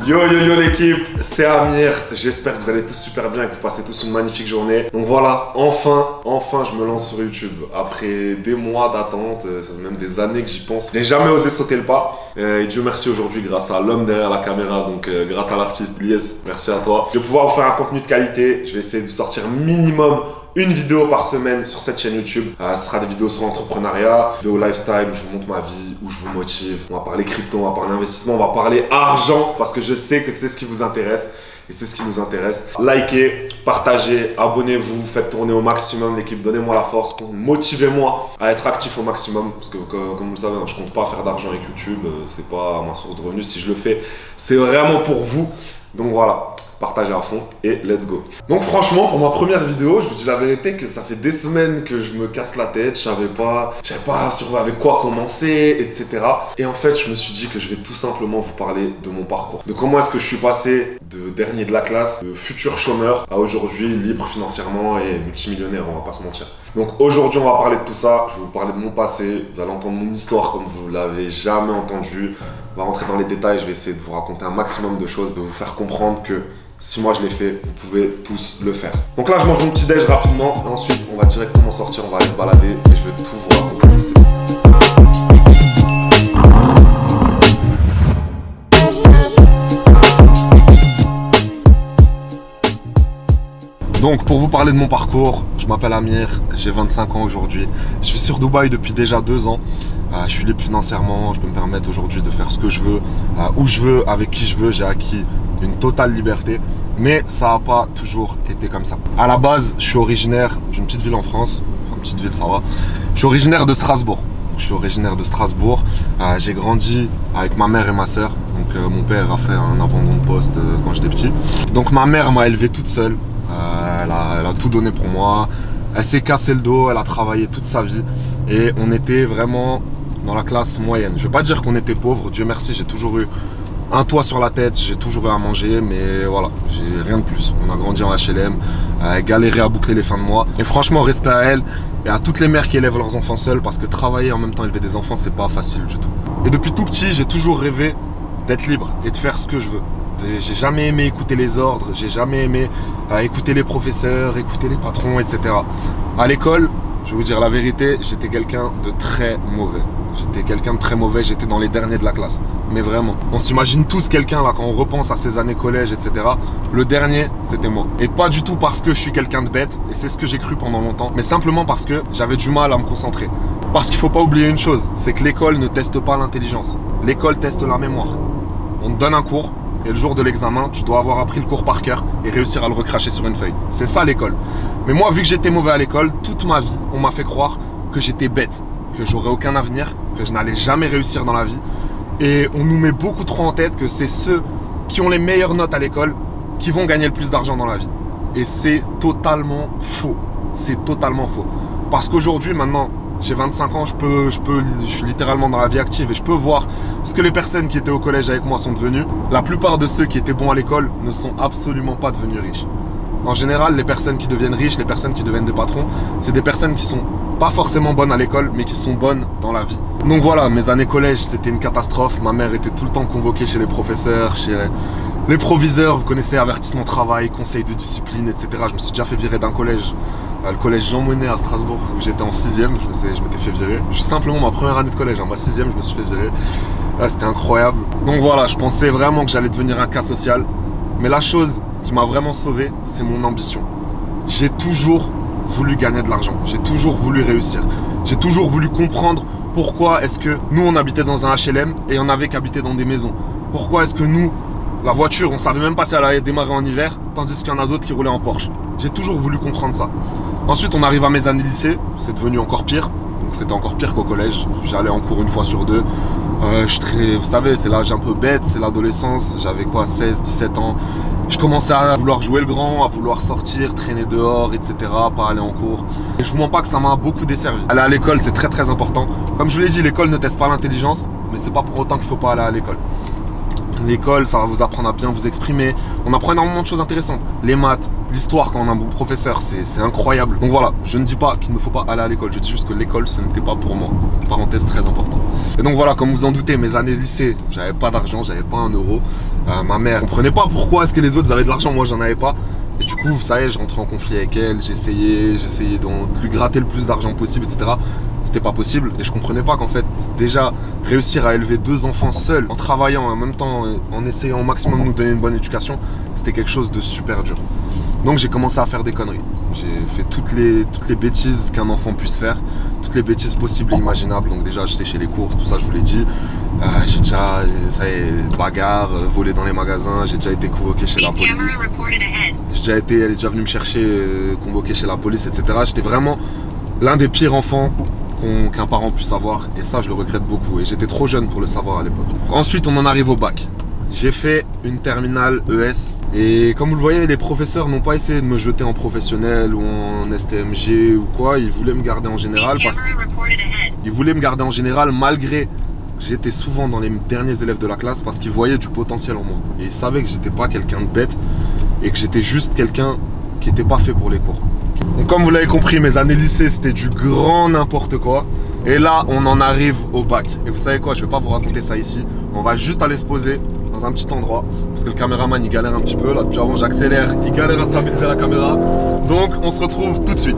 Yo yo yo l'équipe, c'est Amir, j'espère que vous allez tous super bien et que vous passez tous une magnifique journée. Donc voilà, enfin je me lance sur YouTube. Après des mois d'attente, même des années que j'y pense, j'ai jamais osé sauter le pas. Et Dieu merci aujourd'hui grâce à l'homme derrière la caméra, donc grâce à l'artiste Lies, merci à toi. Je vais pouvoir vous faire un contenu de qualité, je vais essayer de vous sortir minimum une vidéo par semaine sur cette chaîne YouTube. Ce sera des vidéos sur l'entrepreneuriat, vidéos lifestyle où je vous montre ma vie, où je vous motive. On va parler crypto, on va parler investissement, on va parler argent parce que je sais que c'est ce qui vous intéresse et c'est ce qui nous intéresse. Likez, partagez, abonnez-vous, faites tourner au maximum l'équipe, donnez-moi la force, motivez-moi à être actif au maximum parce que comme vous le savez, je compte pas faire d'argent avec YouTube, c'est pas ma source de revenus. Si je le fais, c'est vraiment pour vous. Donc voilà. Partagez à fond et let's go. Donc franchement, pour ma première vidéo, je vous dis la vérité que ça fait des semaines que je me casse la tête, je savais pas sur avec quoi commencer, etc. Et en fait, je me suis dit que je vais tout simplement vous parler de mon parcours. De comment est-ce que je suis passé de dernier de la classe, de futur chômeur, à aujourd'hui libre financièrement et multimillionnaire, on va pas se mentir. Donc aujourd'hui, on va parler de tout ça, je vais vous parler de mon passé, vous allez entendre mon histoire comme vous l'avez jamais entendu. On va rentrer dans les détails, je vais essayer de vous raconter un maximum de choses, de vous faire comprendre que si moi je l'ai fait, vous pouvez tous le faire. Donc là, je mange mon petit déj rapidement. Et ensuite, on va directement sortir, on va aller se balader et je vais tout vous raconter. Donc pour vous parler de mon parcours, je m'appelle Amir, j'ai 25 ans aujourd'hui. Je vis sur Dubaï depuis déjà 2 ans. Je suis libre financièrement, je peux me permettre aujourd'hui de faire ce que je veux, où je veux, avec qui je veux. J'ai acquis une totale liberté, mais ça n'a pas toujours été comme ça. À la base, je suis originaire d'une petite ville en France, enfin petite ville ça va. Je suis originaire de Strasbourg. J'ai grandi avec ma mère et ma soeur. Donc mon père a fait un abandon de poste quand j'étais petit. Donc ma mère m'a élevé toute seule. Elle a tout donné pour moi. Elle s'est cassé le dos, elle a travaillé toute sa vie. Et on était vraiment dans la classe moyenne. Je ne vais pas dire qu'on était pauvre. Dieu merci, j'ai toujours eu un toit sur la tête, j'ai toujours eu à manger, mais voilà, j'ai rien de plus. On a grandi en HLM, galéré à boucler les fins de mois. Et franchement, respect à elle et à toutes les mères qui élèvent leurs enfants seuls, parce que travailler en même temps élever des enfants, c'est pas facile du tout. Et depuis tout petit, j'ai toujours rêvé d'être libre et de faire ce que je veux. J'ai jamais aimé écouter les ordres, j'ai jamais aimé écouter les professeurs, écouter les patrons, etc. À l'école, je vais vous dire la vérité, j'étais quelqu'un de très mauvais. J'étais dans les derniers de la classe. Mais vraiment, on s'imagine tous quelqu'un là quand on repense à ses années collège, etc. Le dernier, c'était moi. Et pas du tout parce que je suis quelqu'un de bête, et c'est ce que j'ai cru pendant longtemps, mais simplement parce que j'avais du mal à me concentrer. Parce qu'il faut pas oublier une chose, c'est que l'école ne teste pas l'intelligence. L'école teste la mémoire. On te donne un cours, et le jour de l'examen, tu dois avoir appris le cours par cœur et réussir à le recracher sur une feuille. C'est ça l'école. Mais moi, vu que j'étais mauvais à l'école, toute ma vie, on m'a fait croire que j'étais bête, que j'aurais aucun avenir, que je n'allais jamais réussir dans la vie. Et on nous met beaucoup trop en tête que c'est ceux qui ont les meilleures notes à l'école qui vont gagner le plus d'argent dans la vie. Et c'est totalement faux. C'est totalement faux. Parce qu'aujourd'hui, maintenant, j'ai 25 ans, je suis littéralement dans la vie active et je peux voir ce que les personnes qui étaient au collège avec moi sont devenues. La plupart de ceux qui étaient bons à l'école ne sont absolument pas devenus riches. En général, les personnes qui deviennent riches, les personnes qui deviennent des patrons, c'est des personnes qui sont pas forcément bonnes à l'école, mais qui sont bonnes dans la vie. Donc voilà, mes années collège, c'était une catastrophe. Ma mère était tout le temps convoquée chez les professeurs, chez les proviseurs, vous connaissez, avertissement travail, conseil de discipline, etc. Je me suis déjà fait virer d'un collège, le collège Jean Monnet à Strasbourg, où j'étais en 6e, je m'étais fait virer. Juste simplement ma première année de collège, ma 6e, je me suis fait virer. C'était incroyable. Donc voilà, je pensais vraiment que j'allais devenir un cas social. Mais la chose qui m'a vraiment sauvé, c'est mon ambition. J'ai toujours voulu gagner de l'argent, j'ai toujours voulu réussir. J'ai toujours voulu comprendre pourquoi est-ce que nous, on habitait dans un HLM et on avait qu'habiter dans des maisons. Pourquoi est-ce que nous, la voiture, on savait même pas si elle allait démarrer en hiver, tandis qu'il y en a d'autres qui roulaient en Porsche. J'ai toujours voulu comprendre ça. Ensuite, on arrive à mes années lycée, c'est devenu encore pire. Donc c'était encore pire qu'au collège. J'allais en cours une fois sur 2. Vous savez, c'est l'âge un peu bête, c'est l'adolescence. J'avais quoi, 16, 17 ans. Je commençais à vouloir jouer le grand, à vouloir sortir, traîner dehors, etc. Pas aller en cours. Et je vous mens pas que ça m'a beaucoup desservi. Aller à l'école, c'est très très important. Comme je vous l'ai dit, l'école ne teste pas l'intelligence, mais c'est pas pour autant qu'il faut pas aller à l'école. L'école, ça va vous apprendre à bien vous exprimer. On apprend énormément de choses intéressantes. Les maths, l'histoire quand on a un bon professeur, c'est incroyable. Donc voilà, je ne dis pas qu'il ne faut pas aller à l'école. Je dis juste que l'école, ce n'était pas pour moi. Parenthèse très importante. Et donc voilà, comme vous en doutez, mes années lycée, j'avais pas d'argent, j'avais pas 1 euro. Ma mère comprenait pas pourquoi est-ce que les autres avaient de l'argent, moi j'en avais pas. Et du coup, vous savez, je rentrais en conflit avec elle, j'essayais de lui gratter le plus d'argent possible, etc. C'était pas possible et je comprenais pas qu'en fait, déjà, réussir à élever 2 enfants seuls, en travaillant en même temps, en essayant au maximum de nous donner une bonne éducation, c'était quelque chose de super dur. Donc j'ai commencé à faire des conneries. J'ai fait toutes les bêtises qu'un enfant puisse faire, toutes les bêtises possibles et imaginables. Donc déjà, j'ai séché les courses, tout ça, je vous l'ai dit. J'ai déjà, ça y est, bagarre, volé dans les magasins, j'ai déjà été convoqué chez la police. Elle est déjà venue me chercher, convoqué chez la police, etc. J'étais vraiment l'un des pires enfants qu'un parent puisse avoir. Et ça, je le regrette beaucoup. Et j'étais trop jeune pour le savoir à l'époque. Ensuite, on en arrive au bac. J'ai fait une terminale ES. Et comme vous le voyez, les professeurs n'ont pas essayé de me jeter en professionnel ou en STMG ou quoi. Ils voulaient me garder en général malgré j'étais souvent dans les derniers élèves de la classe parce qu'ils voyaient du potentiel en moi. Et ils savaient que j'étais pas quelqu'un de bête et que j'étais juste quelqu'un qui n'était pas fait pour les cours. Donc comme vous l'avez compris, mes années lycée, c'était du grand n'importe quoi. Et là, on en arrive au bac. Et vous savez quoi, je vais pas vous raconter ça ici. On va juste aller se poser dans un petit endroit. Parce que le caméraman, il galère un petit peu. Là, depuis avant, j'accélère. Il galère à stabiliser la caméra. Donc, on se retrouve tout de suite.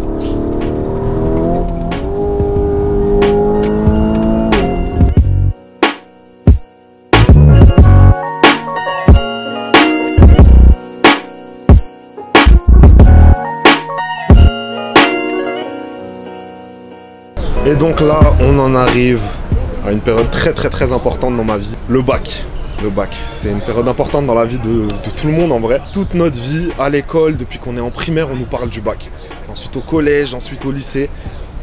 Et donc là, on en arrive à une période très importante dans ma vie. Le bac. Le bac, c'est une période importante dans la vie de tout le monde en vrai. Toute notre vie, à l'école, depuis qu'on est en primaire, on nous parle du bac. Ensuite au collège, ensuite au lycée.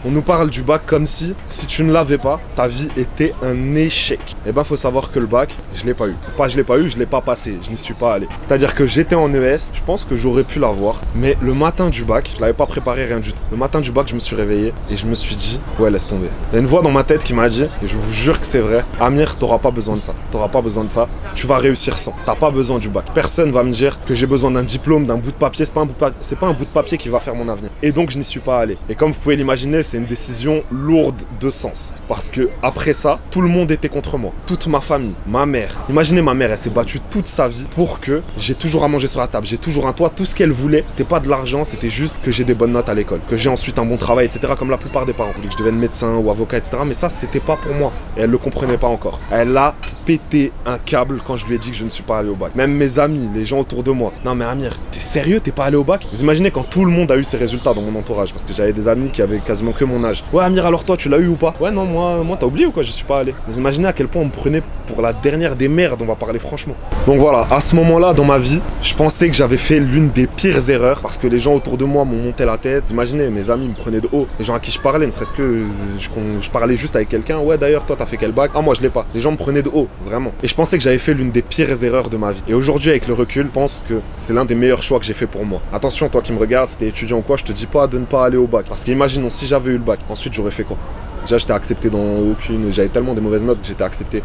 On nous parle du bac comme si tu ne l'avais pas, ta vie était un échec. Et ben faut savoir que le bac, je l'ai pas eu. Pas je l'ai pas eu, je l'ai pas passé, je n'y suis pas allé. C'est-à-dire que j'étais en ES, je pense que j'aurais pu l'avoir, mais le matin du bac, je l'avais pas préparé, rien du tout. Le matin du bac, je me suis réveillé et je me suis dit, ouais laisse tomber. Il y a une voix dans ma tête qui m'a dit, et je vous jure que c'est vrai, Amir, t'auras pas besoin de ça. T'auras pas besoin de ça, tu vas réussir sans. T'as pas besoin du bac. Personne va me dire que j'ai besoin d'un diplôme, d'un bout de papier, c'est pas un bout de papier qui va faire mon avenir. Et donc je n'y suis pas allé. Et comme vous pouvez l'imaginer, c'est une décision lourde de sens. Parce que après ça, tout le monde était contre moi. Toute ma famille, ma mère. Imaginez ma mère, elle s'est battue toute sa vie pour que j'ai toujours à manger sur la table, j'ai toujours un toit. Tout ce qu'elle voulait, c'était pas de l'argent, c'était juste que j'ai des bonnes notes à l'école, que j'ai ensuite un bon travail, etc. Comme la plupart des parents. Elle voulait que je devienne médecin ou avocat, etc. Mais ça, c'était pas pour moi. Et elle le comprenait pas encore. Elle a pété un câble quand je lui ai dit que je ne suis pas allé au bac. Même mes amis, les gens autour de moi. Non mais Amir, t'es sérieux, t'es pas allé au bac? Vous imaginez quand tout le monde a eu ses résultats dans mon entourage, parce que j'avais des amis qui avaient quasiment que mon âge. Ouais Amir, alors toi tu l'as eu ou pas? Ouais non, moi t'as oublié ou quoi? Je suis pas allé. Vous imaginez à quel point on me prenait pour la dernière des merdes, on va parler franchement. Donc voilà, à ce moment-là dans ma vie, je pensais que j'avais fait l'une des pires erreurs parce que les gens autour de moi m'ont monté la tête. Imaginez, mes amis me prenaient de haut. Les gens à qui je parlais, ne serait-ce que je parlais juste avec quelqu'un. Ouais d'ailleurs, toi t'as fait quel bac? Ah moi je l'ai pas. Les gens me prenaient de haut, vraiment. Et je pensais que j'avais fait l'une des pires erreurs de ma vie. Et aujourd'hui avec le recul, je pense que c'est l'un des meilleurs choix que j'ai fait pour moi. Attention, toi qui me regardes, si t'es étudiant ou quoi, je te dis pas de ne pas aller au bac. Parce qu'imaginons si j'avais eu le bac, ensuite j'aurais fait quoi? Déjà j'étais accepté dans aucune, j'avais tellement des mauvaises notes que j'étais accepté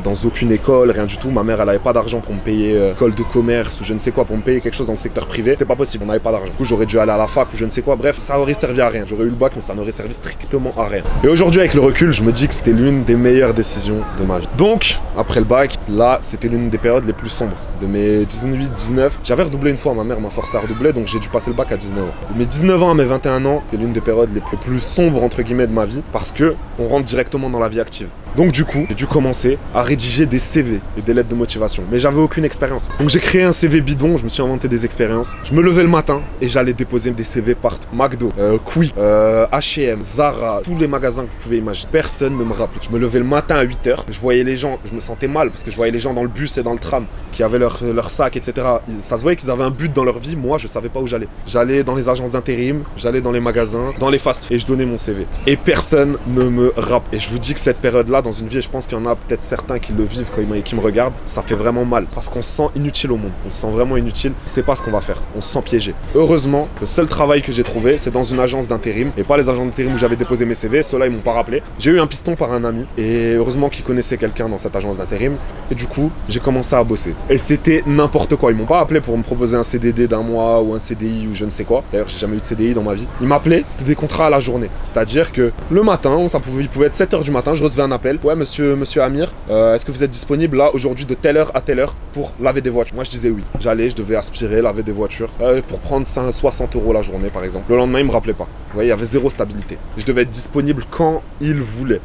dans aucune école, rien du tout. Ma mère elle avait pas d'argent pour me payer école de commerce ou je ne sais quoi, pour me payer quelque chose dans le secteur privé. C'était pas possible, on n'avait pas d'argent. Du coup j'aurais dû aller à la fac ou je ne sais quoi. Bref, ça aurait servi à rien. J'aurais eu le bac mais ça n'aurait servi strictement à rien. Et aujourd'hui avec le recul, je me dis que c'était l'une des meilleures décisions de ma vie. Donc après le bac, là c'était l'une des périodes les plus sombres. De mes 18-19, j'avais redoublé une fois, ma mère m'a forcé à redoubler donc j'ai dû passer le bac à 19 ans. De mes 19 ans à mes 21 ans, c'était l'une des périodes les plus sombres entre guillemets de ma vie parce que on rentre directement dans la vie active. Donc du coup, j'ai dû commencer à rédiger des CV et des lettres de motivation. Mais j'avais aucune expérience. Donc j'ai créé un CV bidon, je me suis inventé des expériences. Je me levais le matin et j'allais déposer des CV partout. McDo, Quick, H&M, Zara, tous les magasins que vous pouvez imaginer. Personne ne me rappelait. Je me levais le matin à 8 h. Je voyais les gens, je me sentais mal parce que je voyais les gens dans le bus et dans le tram qui avaient leur sac, etc. Ça se voyait qu'ils avaient un but dans leur vie. Moi, je savais pas où j'allais. J'allais dans les agences d'intérim, j'allais dans les magasins, dans les fast-food et je donnais mon CV. Et personne ne me rappelait. Et je vous dis que cette période-là, moment-là dans une vie, et je pense qu'il y en a peut-être certains qui le vivent quand qui me regardent, ça fait vraiment mal. Parce qu'on se sent inutile au monde. On se sent vraiment inutile. On sait pas ce qu'on va faire. On se sent piégé. Heureusement, le seul travail que j'ai trouvé, c'est dans une agence d'intérim. Et pas les agences d'intérim où j'avais déposé mes CV. Ceux-là, ils m'ont pas rappelé. J'ai eu un piston par un ami. Et heureusement qu'il connaissait quelqu'un dans cette agence d'intérim. Et du coup, j'ai commencé à bosser. Et c'était n'importe quoi. Ils m'ont pas appelé pour me proposer un CDD d'un mois ou un CDI ou je ne sais quoi. D'ailleurs, j'ai jamais eu de CDI dans ma vie. Ils m'appelaient, c'était des contrats à la journée. C'est-à-dire que le matin, il pouvait être 7 h du matin, je recevais un appel. Ouais, monsieur Amir, est-ce que vous êtes disponible là aujourd'hui de telle heure à telle heure pour laver des voitures? Moi, je disais oui. J'allais, je devais aspirer, laver des voitures pour prendre 60 € la journée, par exemple. Le lendemain, il me rappelait pas. Vous voyez, il y avait zéro stabilité. Je devais être disponible quand il voulait.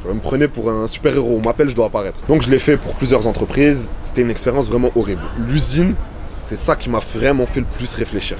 Je me prenais pour un super-héros. On m'appelle, je dois apparaître. Donc, je l'ai fait pour plusieurs entreprises. C'était une expérience vraiment horrible. L'usine, c'est ça qui m'a vraiment fait le plus réfléchir.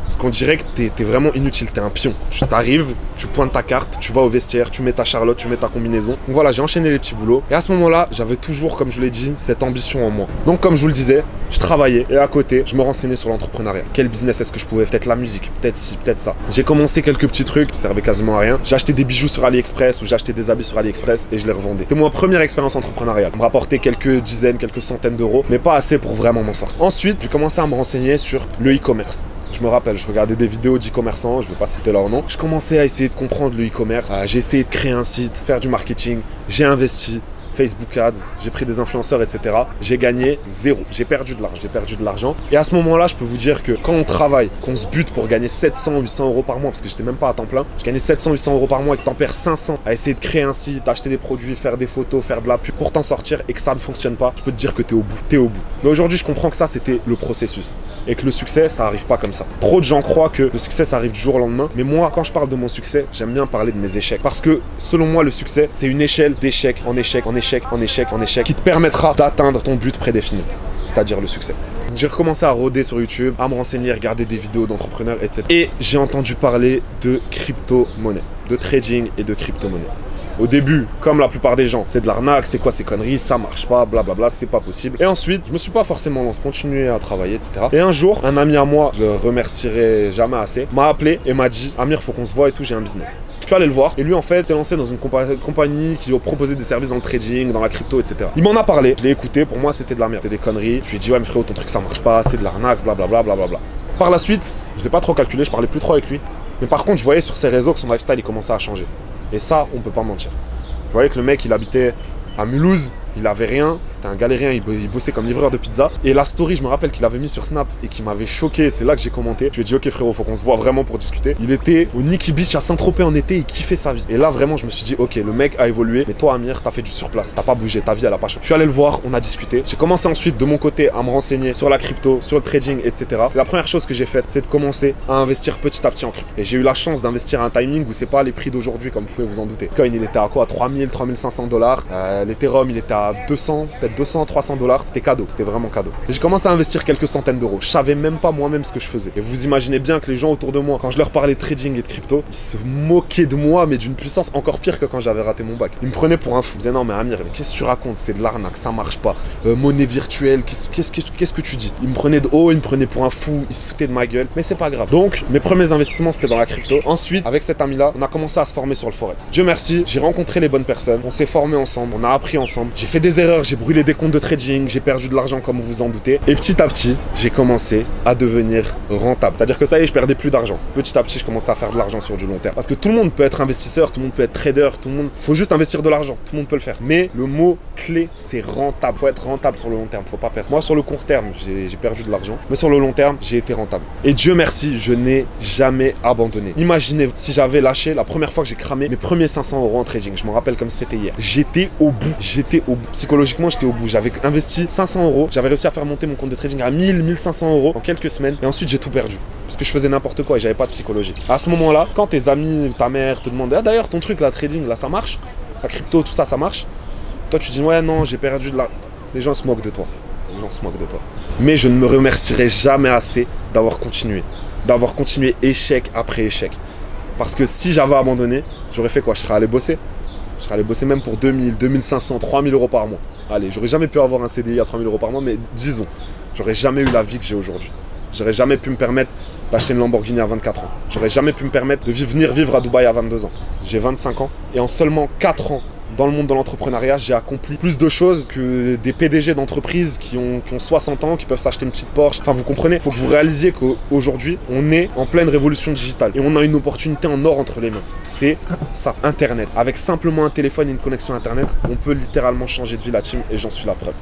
Parce qu'on dirait que t'es vraiment inutile, t'es un pion. Tu t'arrives, tu pointes ta carte, tu vas au vestiaire, tu mets ta charlotte, tu mets ta combinaison. Donc voilà, j'ai enchaîné les petits boulots. Et à ce moment-là, j'avais toujours, comme je vous l'ai dit, cette ambition en moi. Donc comme je vous le disais, je travaillais et à côté, je me renseignais sur l'entrepreneuriat. Quel business est-ce que je pouvais? Peut-être la musique, peut-être ci, peut-être ça. J'ai commencé quelques petits trucs qui servaient quasiment à rien. J'ai acheté des bijoux sur AliExpress ou j'ai acheté des habits sur AliExpress et je les revendais. C'était ma première expérience entrepreneuriale. Ça me rapportait quelques dizaines, quelques centaines d'euros, mais pas assez pour vraiment m'en sortir. Ensuite, j'ai commencé à me renseigner sur le e-commerce. Je me rappelle, je regardais des vidéos d'e-commerçants, je ne vais pas citer leur nom. Je commençais à essayer de comprendre le e-commerce. J'ai essayé de créer un site, faire du marketing. J'ai investi. Facebook Ads, j'ai pris des influenceurs, etc. J'ai gagné zéro. J'ai perdu de l'argent. Et à ce moment-là, je peux vous dire que quand on travaille, qu'on se bute pour gagner 700, 800 € par mois, parce que j'étais même pas à temps plein, je gagnais 700, 800 € par mois et que t'en perds 500 à essayer de créer un site, acheter des produits, faire des photos, faire de la pub pour t'en sortir et que ça ne fonctionne pas, je peux te dire que t'es au bout. Mais aujourd'hui, je comprends que ça, c'était le processus. Et que le succès, ça arrive pas comme ça. Trop de gens croient que le succès, ça arrive du jour au lendemain. Mais moi, quand je parle de mon succès, j'aime bien parler de mes échecs. Parce que, selon moi, le succès, c'est une échelle d'échec en échec, en échec, en échec, en échec, qui te permettra d'atteindre ton but prédéfini, c'est-à-dire le succès. J'ai recommencé à rôder sur YouTube, à me renseigner, regarder des vidéos d'entrepreneurs, etc. Et j'ai entendu parler de crypto-monnaie, de trading et de crypto-monnaie. Au début, comme la plupart des gens, c'est de l'arnaque, c'est quoi ces conneries, ça marche pas, blablabla, c'est pas possible. Et ensuite, je me suis pas forcément lancé, continué à travailler, etc. Et un jour, un ami à moi, je le remercierai jamais assez, m'a appelé et m'a dit: Amir, faut qu'on se voit et tout, j'ai un business. Je suis allé le voir et lui, en fait, est lancé dans une compagnie qui proposait des services dans le trading, dans la crypto, etc. Il m'en a parlé, je l'ai écouté, pour moi, c'était de la merde, c'était des conneries. Je lui ai dit: ouais, mais frérot, ton truc ça marche pas, c'est de l'arnaque, blablabla, blablabla. Par la suite, je l'ai pas trop calculé, je parlais plus trop avec lui. Mais par contre, je voyais sur ses réseaux que son lifestyle, il commençait à changer. Et ça, on peut pas mentir. Je voyais que le mec, il habitait à Mulhouse, il avait rien, c'était un galérien, il bossait comme livreur de pizza. Et la story, je me rappelle qu'il avait mis sur Snap et qui m'avait choqué, c'est là que j'ai commenté. Je lui ai dit: ok frérot, faut qu'on se voit vraiment pour discuter. Il était au Nikki Beach à Saint-Tropez en été, il kiffait sa vie. Et là vraiment, je me suis dit: ok, le mec a évolué, mais toi Amir, t'as fait du surplace, t'as pas bougé, ta vie elle a pas changé. Je suis allé le voir, on a discuté. J'ai commencé ensuite de mon côté à me renseigner sur la crypto, sur le trading, etc. La première chose que j'ai faite, c'est de commencer à investir petit à petit en crypto. Et j'ai eu la chance d'investir à un timing où c'est pas les prix d'aujourd'hui comme vous pouvez vous en douter. Bitcoin, il était à quoi? 3000, 3500 $. L'Ethereum, il était à 200, peut-être 200, 300 $. C'était cadeau, c'était vraiment cadeau. Et j'ai commencé à investir quelques centaines d'euros. Je savais même pas moi-même ce que je faisais. Et vous imaginez bien que les gens autour de moi, quand je leur parlais de trading et de crypto, ils se moquaient de moi, mais d'une puissance encore pire que quand j'avais raté mon bac. Ils me prenaient pour un fou. Ils disaient: non mais Amir, mais qu'est-ce que tu racontes? C'est de l'arnaque, ça marche pas. Monnaie virtuelle, qu'est-ce que tu dis? Ils me prenaient de haut, ils me prenaient pour un fou, ils se foutaient de ma gueule. Mais c'est pas grave. Donc, mes premiers investissements, c'était dans la crypto. Ensuite, avec cet ami-là, on a commencé à se former sur le Forex. Dieu merci, j'ai rencontré les bonnes personnes. On s'est formé ensemble, on a appris ensemble. J'ai fait des erreurs, j'ai brûlé des comptes de trading, j'ai perdu de l'argent comme vous vous en doutez. Et petit à petit, j'ai commencé à devenir rentable. C'est-à-dire que ça y est, je perdais plus d'argent. Petit à petit, je commençais à faire de l'argent sur du long terme. Parce que tout le monde peut être investisseur, tout le monde peut être trader, tout le monde... Faut juste investir de l'argent, tout le monde peut le faire. Mais le mot clé, c'est rentable. Faut être rentable sur le long terme, faut pas perdre. Moi, sur le court terme, j'ai perdu de l'argent. Mais sur le long terme, j'ai été rentable. Et Dieu merci, je n'ai jamais abandonné. Imaginez si j'avais lâché la première fois que j'ai cramé mes premiers 500 € en trading. Je me rappelle comme si c'était hier. J'étais au bout. J'étais au bout. Psychologiquement, j'étais au bout. J'avais investi 500 €. J'avais réussi à faire monter mon compte de trading à 1000, 1500 € en quelques semaines. Et ensuite, j'ai tout perdu. Parce que je faisais n'importe quoi et j'avais pas de psychologie. À ce moment-là, quand tes amis, ta mère te demandent: ah d'ailleurs, ton truc, la trading, là, ça marche? La crypto, tout ça, ça marche? Toi, tu dis: ouais, non, j'ai perdu de la... Les gens se moquent de toi. Les gens se moquent de toi. Mais je ne me remercierai jamais assez d'avoir continué. D'avoir continué échec après échec. Parce que si j'avais abandonné, j'aurais fait quoi? Je serais allé bosser. Je serais allé bosser même pour 2000, 2500, 3000 € par mois. Allez, j'aurais jamais pu avoir un CDI à 3000 € par mois, mais disons, j'aurais jamais eu la vie que j'ai aujourd'hui. J'aurais jamais pu me permettre d'acheter une Lamborghini à 24 ans. J'aurais jamais pu me permettre de venir vivre à Dubaï à 22 ans. J'ai 25 ans et en seulement 4 ans, dans le monde de l'entrepreneuriat, j'ai accompli plus de choses que des PDG d'entreprises qui ont 60 ans, qui peuvent s'acheter une petite Porsche. Enfin, vous comprenez, il faut que vous réalisiez qu'aujourd'hui, on est en pleine révolution digitale et on a une opportunité en or entre les mains. C'est ça, Internet. Avec simplement un téléphone et une connexion Internet, on peut littéralement changer de vie, la team, et j'en suis la preuve.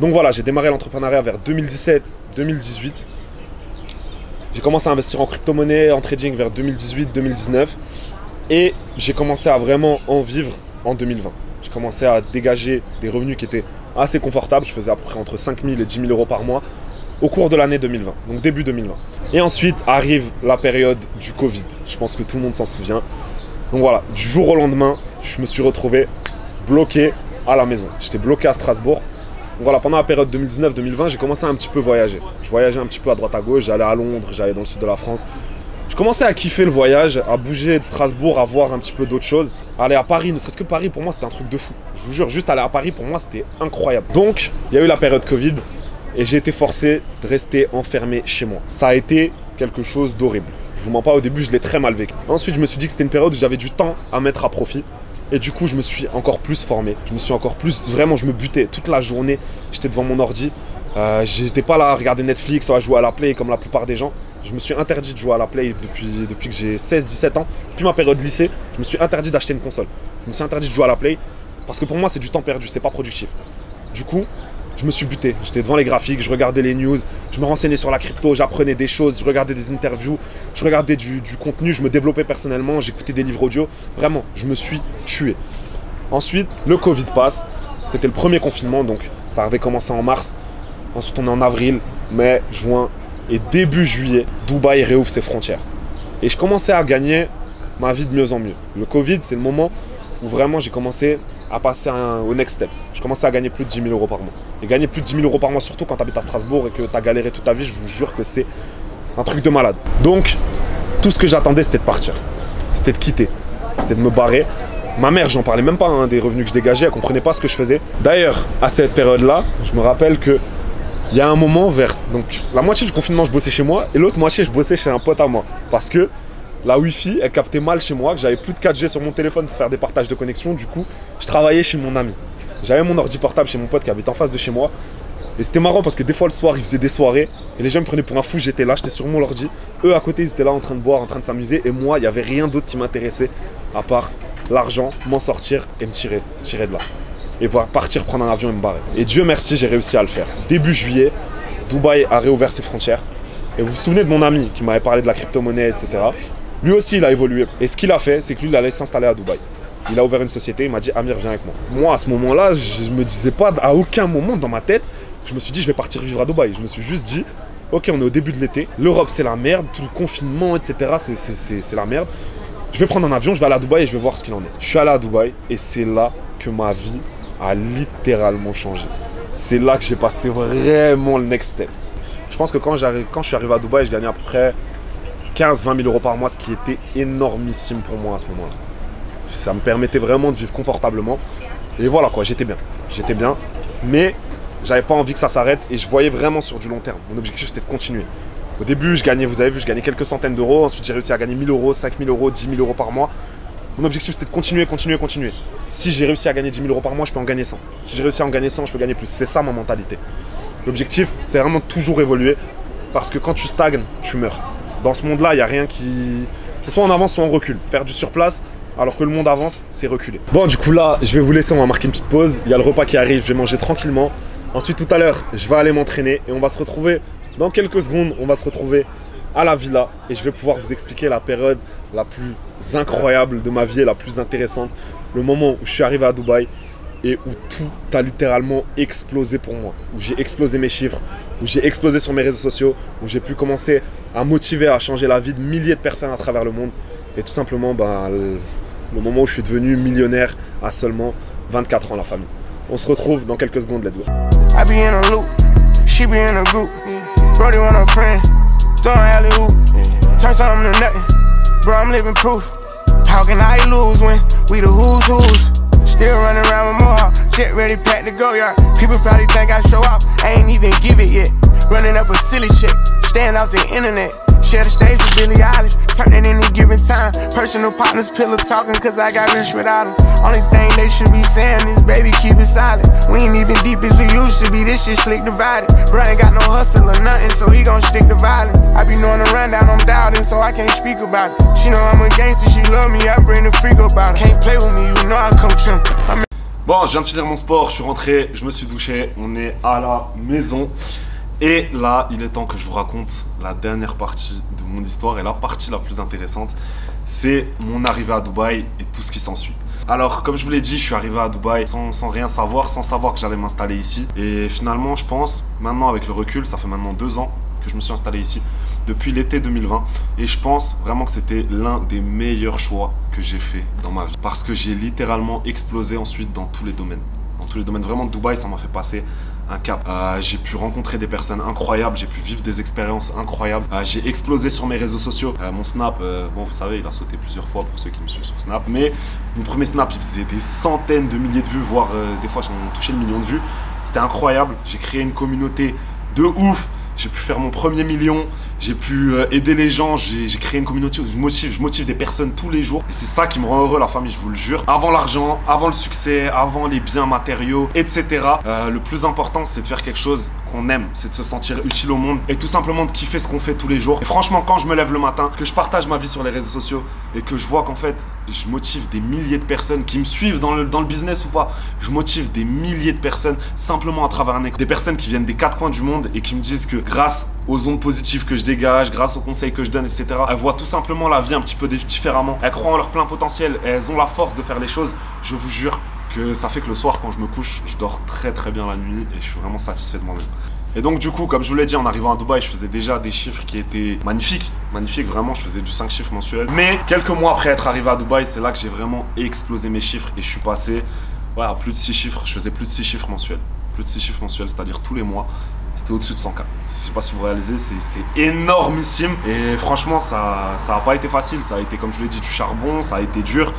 Donc voilà, j'ai démarré l'entrepreneuriat vers 2017-2018. J'ai commencé à investir en crypto-monnaie, en trading vers 2018-2019. Et j'ai commencé à vraiment en vivre en 2020. J'ai commencé à dégager des revenus qui étaient assez confortables. Je faisais à peu près entre 5 000 et 10 000 euros par mois au cours de l'année 2020, donc début 2020. Et ensuite arrive la période du Covid. Je pense que tout le monde s'en souvient. Donc voilà, du jour au lendemain, je me suis retrouvé bloqué à la maison. J'étais bloqué à Strasbourg. Donc voilà, pendant la période 2019-2020, j'ai commencé à un petit peu voyager. Je voyageais un petit peu à droite à gauche, j'allais à Londres, j'allais dans le sud de la France. Je commençais à kiffer le voyage, à bouger de Strasbourg, à voir un petit peu d'autres choses. Aller à Paris, ne serait-ce que Paris, pour moi, c'était un truc de fou. Je vous jure, juste aller à Paris, pour moi, c'était incroyable. Donc, il y a eu la période Covid et j'ai été forcé de rester enfermé chez moi. Ça a été quelque chose d'horrible. Je vous mens pas, au début, je l'ai très mal vécu. Ensuite, je me suis dit que c'était une période où j'avais du temps à mettre à profit. Et du coup, je me suis encore plus formé. Je me suis encore plus... Vraiment, je me butais toute la journée. J'étais devant mon ordi. J'étais pas là à regarder Netflix ou à jouer à la Play comme la plupart des gens. Je me suis interdit de jouer à la Play depuis que j'ai 16-17 ans. Depuis ma période lycée, je me suis interdit d'acheter une console. Je me suis interdit de jouer à la Play parce que pour moi, c'est du temps perdu, c'est pas productif. Du coup, je me suis buté. J'étais devant les graphiques, je regardais les news, je me renseignais sur la crypto, j'apprenais des choses, je regardais des interviews, je regardais du contenu, je me développais personnellement, j'écoutais des livres audio. Vraiment, je me suis tué. Ensuite, le Covid passe. C'était le premier confinement, donc ça avait commencé en mars. Ensuite, on est en avril, mai, juin et début juillet, Dubaï réouvre ses frontières. Et je commençais à gagner ma vie de mieux en mieux. Le Covid, c'est le moment où vraiment j'ai commencé à passer au next step. Je commençais à gagner plus de 10 000 euros par mois. Et gagner plus de 10 000 euros par mois, surtout quand tu habites à Strasbourg et que tu as galéré toute ta vie, je vous jure que c'est un truc de malade. Donc, tout ce que j'attendais, c'était de partir. C'était de quitter. C'était de me barrer. Ma mère, j'en parlais même pas hein, des revenus que je dégageais, elle comprenait pas ce que je faisais. D'ailleurs, à cette période-là, je me rappelle que il y a un moment vers... Donc, la moitié du confinement, je bossais chez moi et l'autre moitié, je bossais chez un pote à moi. Parce que la Wi-Fi, elle captait mal chez moi, que j'avais plus de 4G sur mon téléphone pour faire des partages de connexion. Du coup, je travaillais chez mon ami. J'avais mon ordi portable chez mon pote qui habite en face de chez moi. Et c'était marrant parce que des fois, le soir, il faisait des soirées. Et les gens me prenaient pour un fou, j'étais là, j'étais sur mon ordi. Eux, à côté, ils étaient là en train de boire, en train de s'amuser. Et moi, il n'y avait rien d'autre qui m'intéressait à part l'argent, m'en sortir et me tirer de là. Et voir partir prendre un avion et me barrer. Et Dieu merci, j'ai réussi à le faire. Début juillet, Dubaï a réouvert ses frontières. Et vous vous souvenez de mon ami qui m'avait parlé de la crypto-monnaie, etc. Lui aussi, il a évolué. Et ce qu'il a fait, c'est que lui, il allait s'installer à Dubaï. Il a ouvert une société, il m'a dit « Amir, viens avec moi ». Moi, à ce moment-là, je me disais pas, à aucun moment dans ma tête, je me suis dit « Je vais partir vivre à Dubaï ». Je me suis juste dit « Ok, on est au début de l'été. L'Europe, c'est la merde. Tout le confinement, etc. c'est la merde. Je vais prendre un avion, je vais aller à Dubaï et je vais voir ce qu'il en est. » Je suis allé à Dubaï et c'est là que ma vie a littéralement changé. C'est là que j'ai passé vraiment le next step. Je pense que quand je suis arrivé à Dubaï, je gagnais à peu près 15-20 000 euros par mois, ce qui était énormissime pour moi à ce moment-là. Ça me permettait vraiment de vivre confortablement. Et voilà quoi, j'étais bien. J'étais bien, mais j'avais pas envie que ça s'arrête et je voyais vraiment sur du long terme. Mon objectif, c'était de continuer. Au début, je gagnais, vous avez vu, je gagnais quelques centaines d'euros. Ensuite, j'ai réussi à gagner 1 000 euros, 5 000 euros, 10 000 euros par mois. Mon objectif, c'était de continuer. Si j'ai réussi à gagner 10 000 euros par mois, je peux en gagner 100. Si j'ai réussi à en gagner 100, je peux gagner plus. C'est ça ma mentalité. L'objectif, c'est vraiment toujours évoluer parce que quand tu stagnes, tu meurs. Dans ce monde-là, il n'y a rien qui... C'est soit on avance, soit on recule. Faire du surplace, alors que le monde avance, c'est reculer. Bon, du coup là, je vais vous laisser, on va marquer une petite pause. Il y a le repas qui arrive, je vais manger tranquillement. Ensuite, tout à l'heure, je vais aller m'entraîner et on va se retrouver dans quelques secondes. On va se retrouver à la villa et je vais pouvoir vous expliquer la période la plus incroyable de ma vie et la plus intéressante. Le moment où je suis arrivé à Dubaï et où tout a littéralement explosé pour moi. Où j'ai explosé mes chiffres, où j'ai explosé sur mes réseaux sociaux, où j'ai pu commencer à motiver, à changer la vie de milliers de personnes à travers le monde. Et tout simplement, le moment où je suis devenu millionnaire à seulement 24 ans, la famille. On se retrouve dans quelques secondes, let's go. I be in a loop, she be in a group. Brody want a friend, don't alley hoop. Turn something to nothing, bro, I'm living proof. How can I lose when we the who's? Still running around with more, shit ready, packed to go, yard. People probably think I show off, I ain't even give it yet. Running up a silly shit, staying off the internet. share the stage with Billie Eilish. Turn it any given time. Personal partners, pillow talking, cause I got rich without them. Only thing they should be saying is, baby, keep it silent. We ain't even deep as we used to be, this shit slick divided. Bro ain't got no hustle or nothing, so he gon' stick to violence. I be knowing the rundown, I'm doubting, so I can't speak about it. She know I'm a gangster, she love me, I bring the freak about it. Can't play with me, you know I come trim. Bon, je viens de finir mon sport, je suis rentré, je me suis douché, on est à la maison. Et là, il est temps que je vous raconte la dernière partie de mon histoire. Et la partie la plus intéressante, c'est mon arrivée à Dubaï et tout ce qui s'ensuit. Alors, comme je vous l'ai dit, je suis arrivé à Dubaï sans rien savoir, sans savoir que j'allais m'installer ici. Et finalement, je pense, maintenant avec le recul, ça fait maintenant 2 ans que je me suis installé ici, depuis l'été 2020. Et je pense vraiment que c'était l'un des meilleurs choix que j'ai fait dans ma vie. Parce que j'ai littéralement explosé ensuite dans tous les domaines. Dans tous les domaines, vraiment, Dubaï, ça m'a fait passer un cap. J'ai pu rencontrer des personnes incroyables, j'ai pu vivre des expériences incroyables. J'ai explosé sur mes réseaux sociaux. Mon Snap, bon, vous savez, il a sauté plusieurs fois pour ceux qui me suivent sur Snap. Mais mon premier Snap, il faisait des centaines de milliers de vues, voire des fois, j'en touchais le million de vues. C'était incroyable. J'ai créé une communauté de ouf. J'ai pu faire mon premier million, j'ai pu aider les gens, j'ai créé une communauté où je motive des personnes tous les jours. Et c'est ça qui me rend heureux, la famille, je vous le jure. Avant l'argent, avant le succès, avant les biens matériaux, etc. Le plus important, c'est de faire quelque chose qu'on aime, c'est de se sentir utile au monde et tout simplement de kiffer ce qu'on fait tous les jours. Et franchement, quand je me lève le matin, que je partage ma vie sur les réseaux sociaux et que je vois qu'en fait, je motive des milliers de personnes qui me suivent dans le business ou pas, je motive des milliers de personnes simplement à travers un écran. Des personnes qui viennent des 4 coins du monde et qui me disent que grâce aux ondes positives que je dégage, grâce aux conseils que je donne, etc., elles voient tout simplement la vie un petit peu différemment. Elles croient en leur plein potentiel et elles ont la force de faire les choses. Je vous jure que ça fait que le soir, quand je me couche, je dors très très bien la nuit et je suis vraiment satisfait de moi-même. Et donc du coup, comme je vous l'ai dit, en arrivant à Dubaï, je faisais déjà des chiffres qui étaient magnifiques. Magnifiques, vraiment, je faisais du 5 chiffres mensuels. Mais quelques mois après être arrivé à Dubaï, c'est là que j'ai vraiment explosé mes chiffres et je suis passé à plus de 6 chiffres. Je faisais plus de 6 chiffres mensuels. Plus de 6 chiffres mensuels, c'est-à-dire tous les mois. C'était au-dessus de 100K. Je sais pas si vous réalisez, c'est énormissime. Et franchement, ça a pas été facile. Ça a été, comme je vous l'ai dit, du charbon, ça a été dur.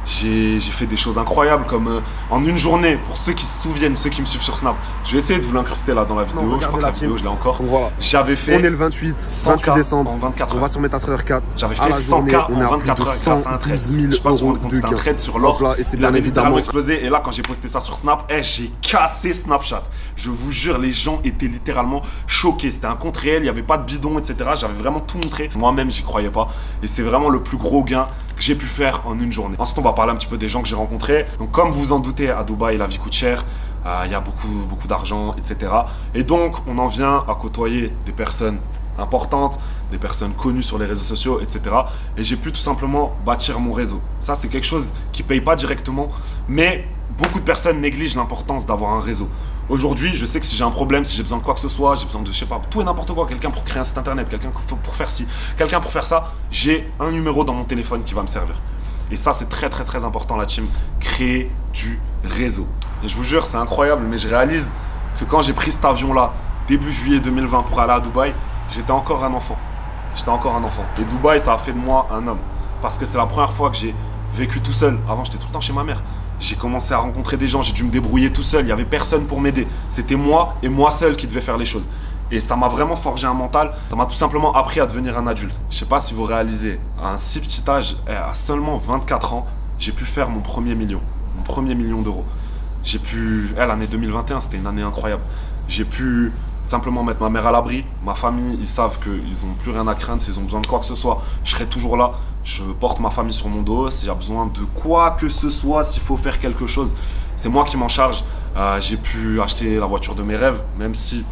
J'ai fait des choses incroyables comme en une journée, pour ceux qui se souviennent, ceux qui me suivent sur Snap, je vais essayer de vous l'incruster là dans la vidéo. Je crois que la vidéo je l'ai encore. Voilà. J'avais fait, on est le 28 décembre en 24 heures. On va se remettre à trader 4. J'avais fait 100K en 24 heures grâce à un trade. Je sais pas si vous vous rendez compte, c'était un trade sur l'or. Il avait littéralement explosé. Et là, quand j'ai posté ça sur Snap, j'ai cassé Snapchat. Je vous jure, les gens étaient littéralement choqués. C'était un compte réel, il n'y avait pas de bidon, etc. J'avais vraiment tout montré. Moi-même, j'y croyais pas. Et c'est vraiment le plus gros gain que j'ai pu faire en une journée. Ensuite, on va parler un petit peu des gens que j'ai rencontrés. Donc, comme vous vous en doutez, à Dubaï, la vie coûte cher. Il y a beaucoup d'argent, etc. Et donc, on en vient à côtoyer des personnes importantes, des personnes connues sur les réseaux sociaux, etc. Et j'ai pu tout simplement bâtir mon réseau. Ça, c'est quelque chose qui ne paye pas directement, mais beaucoup de personnes négligent l'importance d'avoir un réseau. Aujourd'hui, je sais que si j'ai un problème, si j'ai besoin de quoi que ce soit, j'ai besoin de, je sais pas, tout et n'importe quoi, quelqu'un pour créer un site internet, quelqu'un pour faire ci, quelqu'un pour faire ça, j'ai un numéro dans mon téléphone qui va me servir. Et ça, c'est très important, la team. Créer du réseau. Et je vous jure, c'est incroyable, mais je réalise que quand j'ai pris cet avion-là, début juillet 2020, pour aller à Dubaï, j'étais encore un enfant. J'étais encore un enfant. Et Dubaï, ça a fait de moi un homme. Parce que c'est la première fois que j'ai vécu tout seul. Avant, j'étais tout le temps chez ma mère. J'ai commencé à rencontrer des gens, j'ai dû me débrouiller tout seul. Il n'y avait personne pour m'aider. C'était moi et moi seul qui devais faire les choses. Et ça m'a vraiment forgé un mental. Ça m'a tout simplement appris à devenir un adulte. Je ne sais pas si vous réalisez, à un si petit âge, à seulement 24 ans, j'ai pu faire mon premier million. Mon premier million d'euros. J'ai pu... l'année 2021, c'était une année incroyable. J'ai pu simplement mettre ma mère à l'abri. Ma famille, ils savent qu'ils n'ont plus rien à craindre. S'ils ont besoin de quoi que ce soit, je serai toujours là. Je porte ma famille sur mon dos. S'il y a besoin de quoi que ce soit, s'il faut faire quelque chose, c'est moi qui m'en charge. J'ai pu acheter la voiture de mes rêves, même si,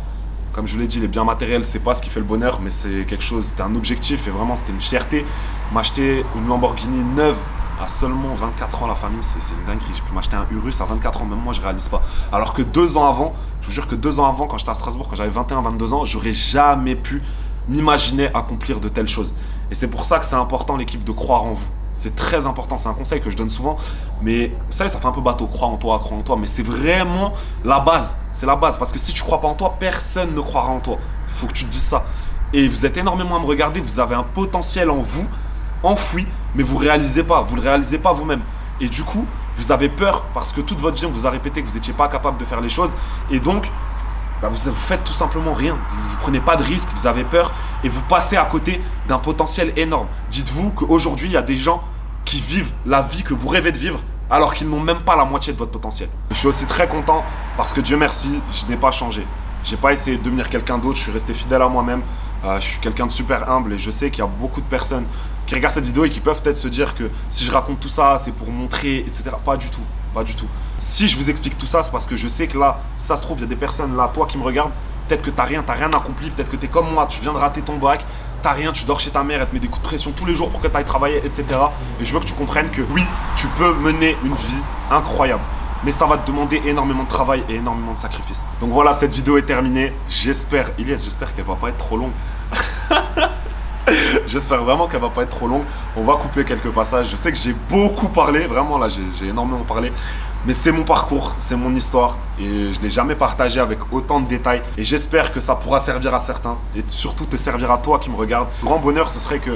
comme je vous l'ai dit, les biens matériels, c'est pas ce qui fait le bonheur, mais c'est quelque chose, c'était un objectif et vraiment c'était une fierté. M'acheter une Lamborghini neuve à seulement 24 ans, la famille, c'est une dinguerie. J'ai pu m'acheter un Urus à 24 ans, même moi je réalise pas. Alors que 2 ans avant, je vous jure que 2 ans avant, quand j'étais à Strasbourg, quand j'avais 21-22 ans, j'aurais jamais pu m'imaginer accomplir de telles choses. Et c'est pour ça que c'est important, l'équipe, de croire en vous. C'est très important, c'est un conseil que je donne souvent, mais vous savez, ça fait un peu bateau, croire en toi, mais c'est vraiment la base. C'est la base, parce que si tu crois pas en toi, personne ne croira en toi. Il faut que tu te dises ça. Et vous êtes énormément à me regarder, vous avez un potentiel en vous, enfoui, mais vous ne réalisez pas, vous ne le réalisez pas vous-même. Et du coup, vous avez peur parce que toute votre vie, on vous a répété que vous n'étiez pas capable de faire les choses. Et donc, bah vous faites tout simplement rien. Vous ne prenez pas de risques, vous avez peur et vous passez à côté d'un potentiel énorme. Dites-vous qu'aujourd'hui, il y a des gens qui vivent la vie que vous rêvez de vivre alors qu'ils n'ont même pas la moitié de votre potentiel. Je suis aussi très content parce que Dieu merci, je n'ai pas changé. Je n'ai pas essayé de devenir quelqu'un d'autre, je suis resté fidèle à moi-même. Je suis quelqu'un de super humble et je sais qu'il y a beaucoup de personnes qui regardent cette vidéo et qui peuvent peut-être se dire que si je raconte tout ça, c'est pour montrer, etc. Pas du tout, pas du tout. Si je vous explique tout ça, c'est parce que je sais que là, si ça se trouve, il y a des personnes là, toi qui me regardes, peut-être que t'as rien accompli, peut-être que t'es comme moi, tu viens de rater ton bac, t'as rien, tu dors chez ta mère, elle te met des coups de pression tous les jours pour que t'ailles travailler, etc. Et je veux que tu comprennes que oui, tu peux mener une vie incroyable. Mais ça va te demander énormément de travail et énormément de sacrifices. Donc voilà, cette vidéo est terminée. J'espère, Ilyes, j'espère qu'elle va pas être trop longue. J'espère vraiment qu'elle va pas être trop longue. On va couper quelques passages. Je sais que j'ai beaucoup parlé, vraiment là, j'ai énormément parlé. Mais c'est mon parcours, c'est mon histoire et je ne l'ai jamais partagé avec autant de détails. Et j'espère que ça pourra servir à certains et surtout te servir à toi qui me regarde. Le grand bonheur, ce serait que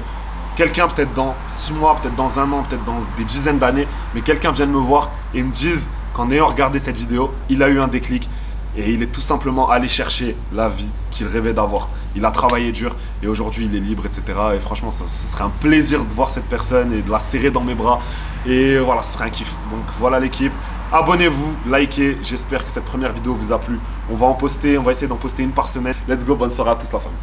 quelqu'un, peut-être dans 6 mois, peut-être dans 1 an, peut-être dans des dizaines d'années, mais quelqu'un vienne me voir et me dise qu'en ayant regardé cette vidéo, il a eu un déclic et il est tout simplement allé chercher la vie qu'il rêvait d'avoir. Il a travaillé dur et aujourd'hui il est libre, etc. Et franchement, ce serait un plaisir de voir cette personne et de la serrer dans mes bras. Et voilà, ce serait un kiff. Donc voilà l'équipe. Abonnez-vous, likez. J'espère que cette première vidéo vous a plu. On va essayer d'en poster une par semaine. Let's go, bonne soirée à tous la famille.